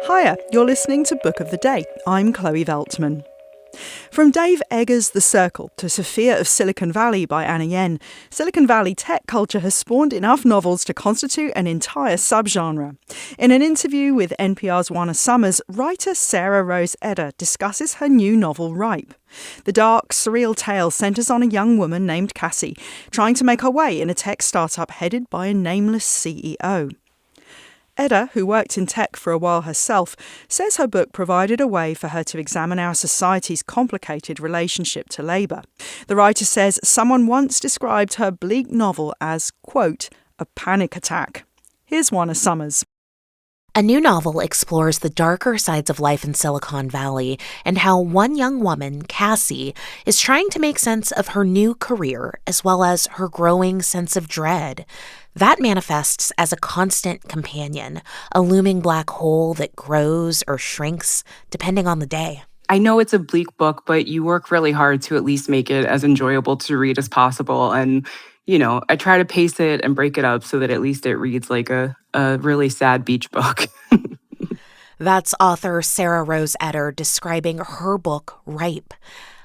Hiya, you're listening to Book of the Day. I'm Chloe Veltman. From Dave Eggers' The Circle to Sophia of Silicon Valley by Anna Yen, Silicon Valley tech culture has spawned enough novels to constitute an entire subgenre. In an interview with NPR's Juana, writer Sarah Rose Etter discusses her new novel Ripe. The dark, surreal tale centres on a young woman named Cassie, trying to make her way in a tech startup headed by a nameless CEO. Edda, who worked in tech for a while herself, says her book provided a way for her to examine our society's complicated relationship to labour. The writer says someone once described her bleak novel as, quote, a panic attack. Here's Juana Summers. A new novel explores the darker sides of life in Silicon Valley and how one young woman, Cassie, is trying to make sense of her new career as well as her growing sense of dread. That manifests as a constant companion, a looming black hole that grows or shrinks depending on the day. I know it's a bleak book, but you work really hard to at least make it as enjoyable to read as possible. And, I try to pace it and break it up so that at least it reads like a really sad beach book. That's author Sarah Rose Etter describing her book, Ripe.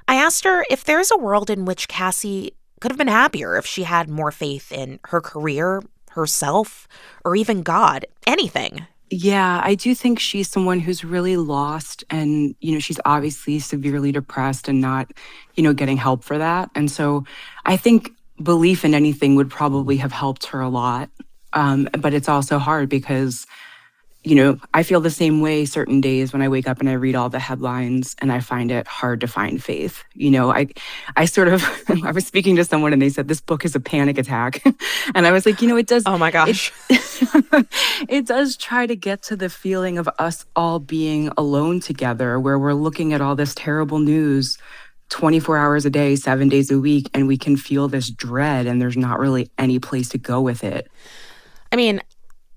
I asked her if there's a world in which Cassie could have been happier if she had more faith in her career, herself, or even God, anything. Yeah, I do think she's someone who's really lost and, she's obviously severely depressed and not, getting help for that. And so I think belief in anything would probably have helped her a lot. But it's also hard because, I feel the same way certain days when I wake up and I read all the headlines and I find it hard to find faith. I sort of, I was speaking to someone and they said, this book is a panic attack. And I was like, it does. Oh my gosh. It does try to get to the feeling of us all being alone together, where we're looking at all this terrible news 24 hours a day, 7 days a week, and we can feel this dread and there's not really any place to go with it. I mean,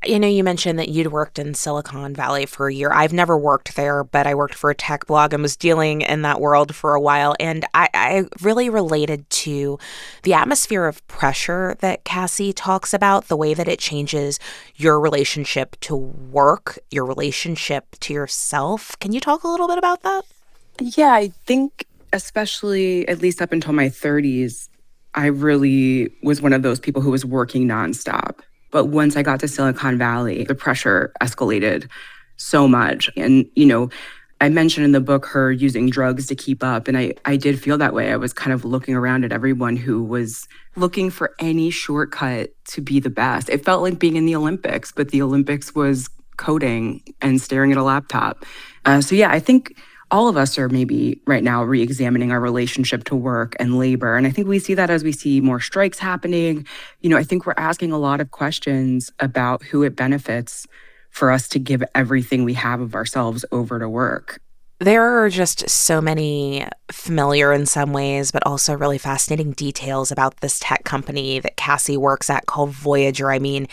you mentioned that you'd worked in Silicon Valley for a year. I've never worked there, but I worked for a tech blog and was dealing in that world for a while. And I really related to the atmosphere of pressure that Cassie talks about, the way that it changes your relationship to work, your relationship to yourself. Can you talk a little bit about that? Yeah, I think especially at least up until my 30s, I really was one of those people who was working nonstop. But once I got to Silicon Valley, the pressure escalated so much. And, I mentioned in the book her using drugs to keep up. And I did feel that way. I was kind of looking around at everyone who was looking for any shortcut to be the best. It felt like being in the Olympics, but the Olympics was coding and staring at a laptop. So yeah, I think all of us are maybe right now re-examining our relationship to work and labor. And I think we see that as we see more strikes happening. I think we're asking a lot of questions about who it benefits for us to give everything we have of ourselves over to work. There are just so many familiar in some ways, but also really fascinating details about this tech company that Cassie works at called Voyager. I mean,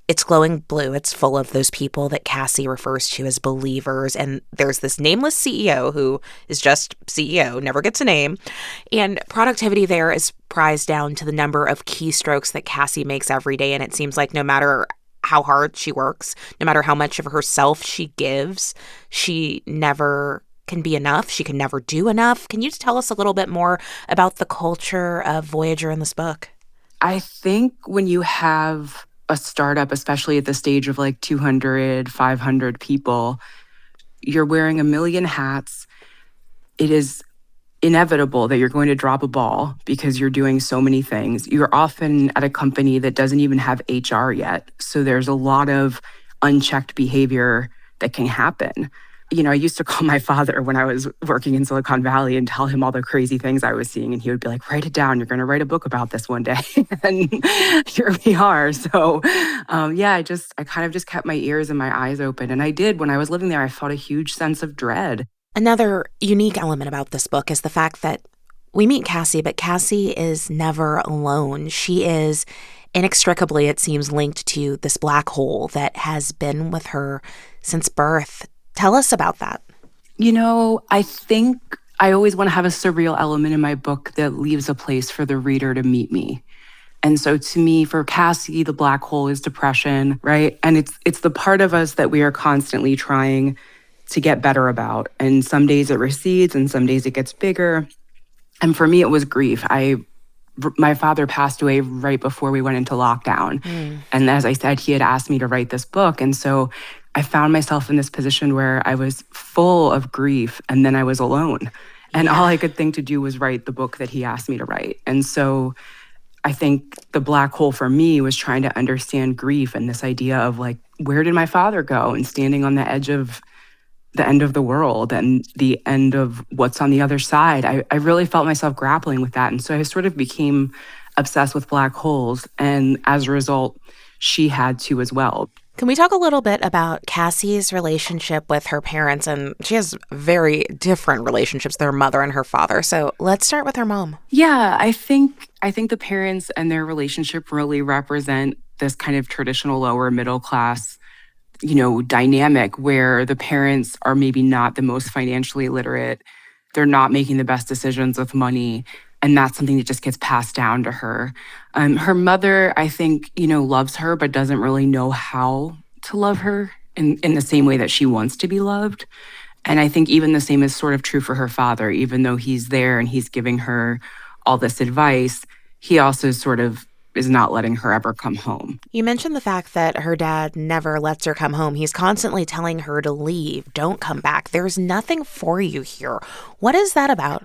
it's glowing blue. It's full of those people that Cassie refers to as believers. And there's this nameless CEO who is just CEO, never gets a name. And productivity there is prized down to the number of keystrokes that Cassie makes every day. And it seems like no matter how hard she works, no matter how much of herself she gives, she never can be enough. She can never do enough. Can you tell us a little bit more about the culture of Voyager in this book? I think when you have a startup, especially at the stage of like 200, 500 people, you're wearing a million hats. It is inevitable that you're going to drop a ball because you're doing so many things. You're often at a company that doesn't even have HR yet. So there's a lot of unchecked behavior that can happen. I used to call my father when I was working in Silicon Valley and tell him all the crazy things I was seeing. And he would be like, write it down. You're going to write a book about this one day. And here we are. So I kind of just kept my ears and my eyes open. And I did. When I was living there, I felt a huge sense of dread. Another unique element about this book is the fact that we meet Cassie, but Cassie is never alone. She is inextricably, it seems, linked to this black hole that has been with her since birth. Tell us about that. I think I always want to have a surreal element in my book that leaves a place for the reader to meet me. And so to me, for Cassie, the black hole is depression, right? And it's the part of us that we are constantly trying to get better about. And some days it recedes and some days it gets bigger. And for me, it was grief. My father passed away right before we went into lockdown. And as I said, he had asked me to write this book. And so I found myself in this position where I was full of grief and then I was alone. And all I could think to do was write the book that he asked me to write. And so I think the black hole for me was trying to understand grief and this idea of like, where did my father go? And standing on the edge of the end of the world and the end of what's on the other side. I really felt myself grappling with that. And so I sort of became obsessed with black holes. And as a result, she had to as well. Can we talk a little bit about Cassie's relationship with her parents? And she has very different relationships, their mother and her father. So let's start with her mom. Yeah, I think the parents and their relationship really represent this kind of traditional lower middle class, dynamic where the parents are maybe not the most financially literate. They're not making the best decisions with money. And that's something that just gets passed down to her. Her mother, I think, loves her, but doesn't really know how to love her in the same way that she wants to be loved. And I think even the same is sort of true for her father. Even though he's there and he's giving her all this advice, he also sort of is not letting her ever come home. You mentioned the fact that her dad never lets her come home. He's constantly telling her to leave, don't come back. There's nothing for you here. What is that about?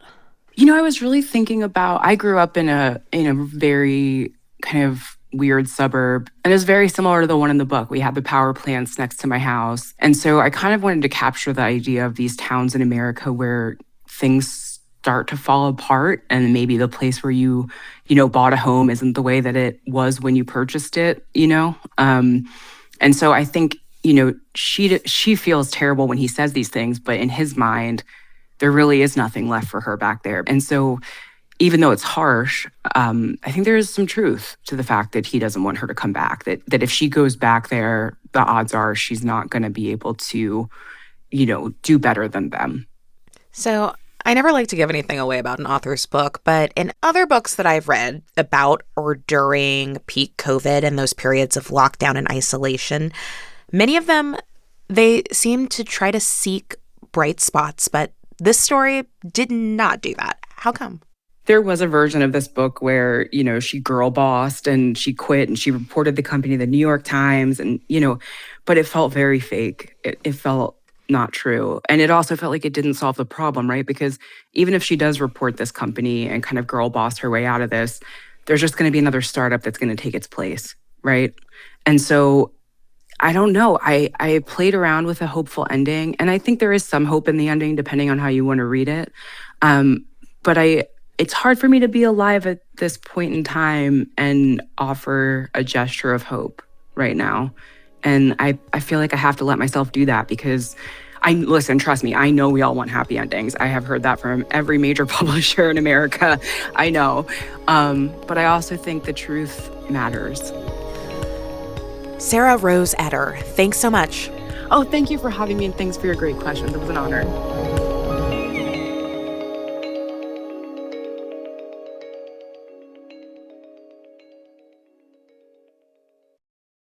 I was really thinking about, I grew up in a very kind of weird suburb, and it was very similar to the one in the book. We had the power plants next to my house. And so I kind of wanted to capture the idea of these towns in America where things start to fall apart, and maybe the place where you bought a home isn't the way that it was when you purchased it, And so I think, she feels terrible when he says these things, but in his mind, there really is nothing left for her back there. And so even though it's harsh, I think there is some truth to the fact that he doesn't want her to come back, that if she goes back there, the odds are she's not going to be able to, do better than them. So I never like to give anything away about an author's book, but in other books that I've read about or during peak COVID and those periods of lockdown and isolation, many of them, they seem to try to seek bright spots, but this story did not do that. How come? There was a version of this book where, she girl bossed and she quit and she reported the company to the New York Times and, but it felt very fake. It felt not true. And it also felt like it didn't solve the problem, right? Because even if she does report this company and kind of girl boss her way out of this, there's just going to be another startup that's going to take its place, right? And so I don't know. I played around with a hopeful ending, and I think there is some hope in the ending depending on how you want to read it. But it's hard for me to be alive at this point in time and offer a gesture of hope right now. And I feel like I have to let myself do that because listen, trust me, I know we all want happy endings. I have heard that from every major publisher in America. I know. But I also think the truth matters. Sarah Rose Etter, thanks so much. Oh, thank you for having me and thanks for your great questions. It was an honor.